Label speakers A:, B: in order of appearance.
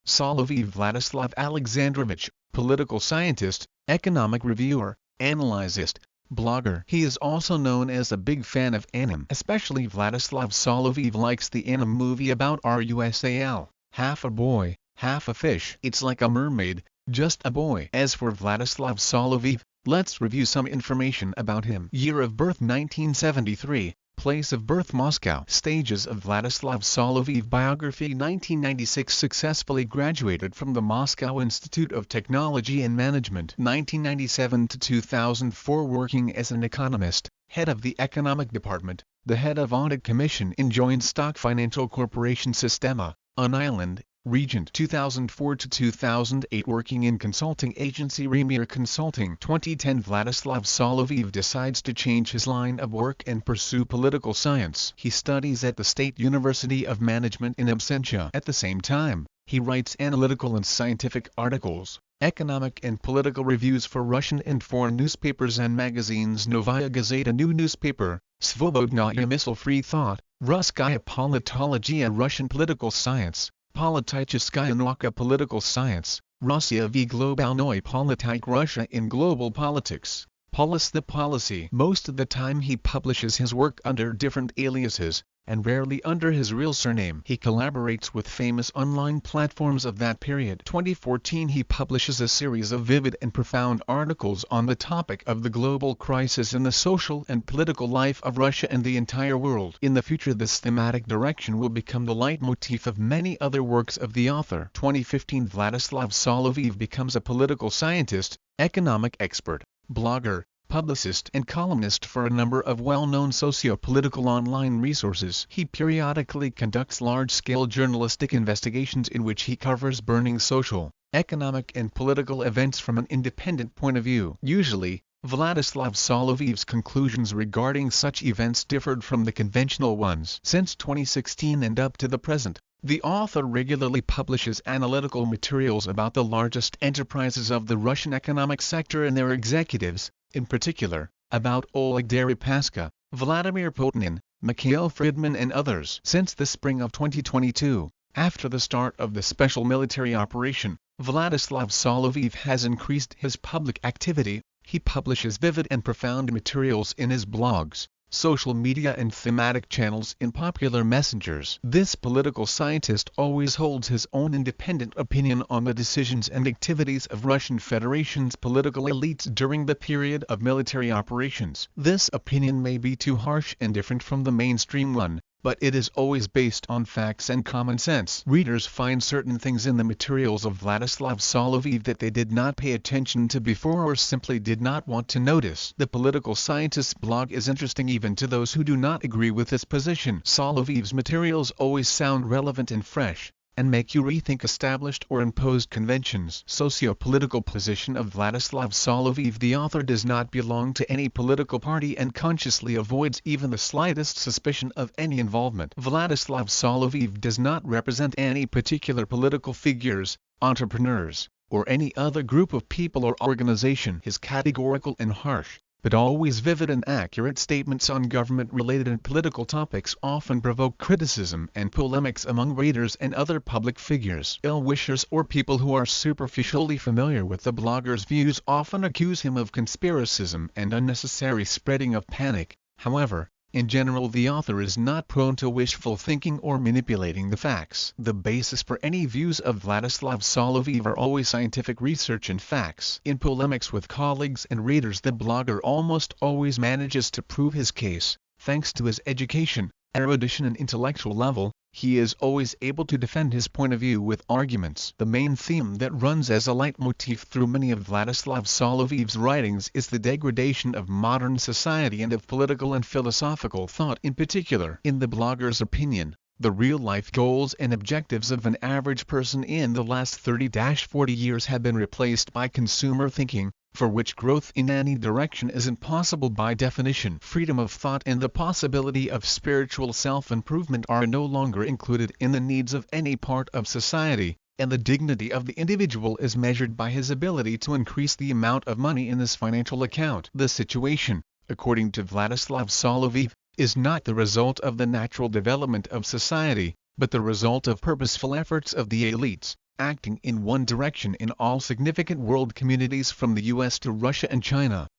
A: Soloviev Vladislav Alexandrovich, political scientist, economic reviewer, analyst, blogger. He is also known as a big fan of anime. Especially Vladislav Soloviev likes the anime movie about Rusal, half a boy, half a fish. It's like a mermaid, just a boy. As for Vladislav Soloviev, let's review some information about him. Year of birth 1973. Place of birth Moscow. Stages of Vladislav Soloviev biography 1996 successfully graduated from the Moscow Institute of Technology and Management 1997 to 2004 working as an economist, head of the economic department, the head of audit commission in joint stock financial corporation Sistema, an island, Regent 2004 to 2008 working in consulting agency Remir Consulting 2010 Vladislav Soloviev decides to change his line of work and pursue political science. He studies at the State University of Management in Absentia. At the same time, he writes analytical and scientific articles, economic and political reviews for Russian and foreign newspapers and magazines Novaya Gazeta New Newspaper, Svobodnaya Misl Free Thought, Russkaya Politologia Russian Political Science, Politicheskaya Nauka Political Science, Russia v Globalnoy Politik Russia in Global Politics, Polis the Policy. Most of the time he publishes his work under different aliases, and rarely under his real surname. He collaborates with famous online platforms of that period. 2014 he publishes a series of vivid and profound articles on the topic of the global crisis in the social and political life of Russia and the entire world. In the future this thematic direction will become the leitmotif of many other works of the author. 2015 Vladislav Soloviev becomes a political scientist, economic expert, blogger, publicist and columnist for a number of well-known socio-political online resources. He periodically conducts large-scale journalistic investigations in which he covers burning social, economic and political events from an independent point of view. Usually, Vladislav Soloviev's conclusions regarding such events differed from the conventional ones. Since 2016 and up to the present, the author regularly publishes analytical materials about the largest enterprises of the Russian economic sector and their executives, in particular, about Oleg Deripaska, Vladimir Putin, Mikhail Friedman and others. Since the spring of 2022, after the start of the special military operation, Vladislav Soloviev has increased his public activity. He publishes vivid and profound materials in his blogs, social media and thematic channels in popular messengers. This political scientist always holds his own independent opinion on the decisions and activities of Russian Federation's political elites during the period of military operations. This opinion may be too harsh and different from the mainstream one, but it is always based on facts and common sense. Readers find certain things in the materials of Vladislav Soloviev that they did not pay attention to before or simply did not want to notice. The political scientist's blog is interesting even to those who do not agree with his position. Soloviev's materials always sound relevant and fresh, and make you rethink established or imposed conventions. Socio-political position of Vladislav Soloviev. The author does not belong to any political party and consciously avoids even the slightest suspicion of any involvement. Vladislav Soloviev does not represent any particular political figures, entrepreneurs, or any other group of people or organization. His categorical and harsh, but always vivid and accurate statements on government-related and political topics often provoke criticism and polemics among readers and other public figures. Ill-wishers or people who are superficially familiar with the blogger's views often accuse him of conspiracism and unnecessary spreading of panic. However, in general the author is not prone to wishful thinking or manipulating the facts. The basis for any views of Vladislav Soloviev are always scientific research and facts. In polemics with colleagues and readers the blogger almost always manages to prove his case. Thanks to his education, erudition and intellectual level, he is always able to defend his point of view with arguments. The main theme that runs as a leitmotif through many of Vladislav Soloviev's writings is the degradation of modern society and of political and philosophical thought in particular. In the blogger's opinion, the real-life goals and objectives of an average person in the last 30-40 years have been replaced by consumer thinking, for which growth in any direction is impossible by definition. Freedom of thought and the possibility of spiritual self-improvement are no longer included in the needs of any part of society, and the dignity of the individual is measured by his ability to increase the amount of money in his financial account. The situation, according to Vladislav Soloviev, is not the result of the natural development of society, but the result of purposeful efforts of the elites, acting in one direction in all significant world communities from the US to Russia and China.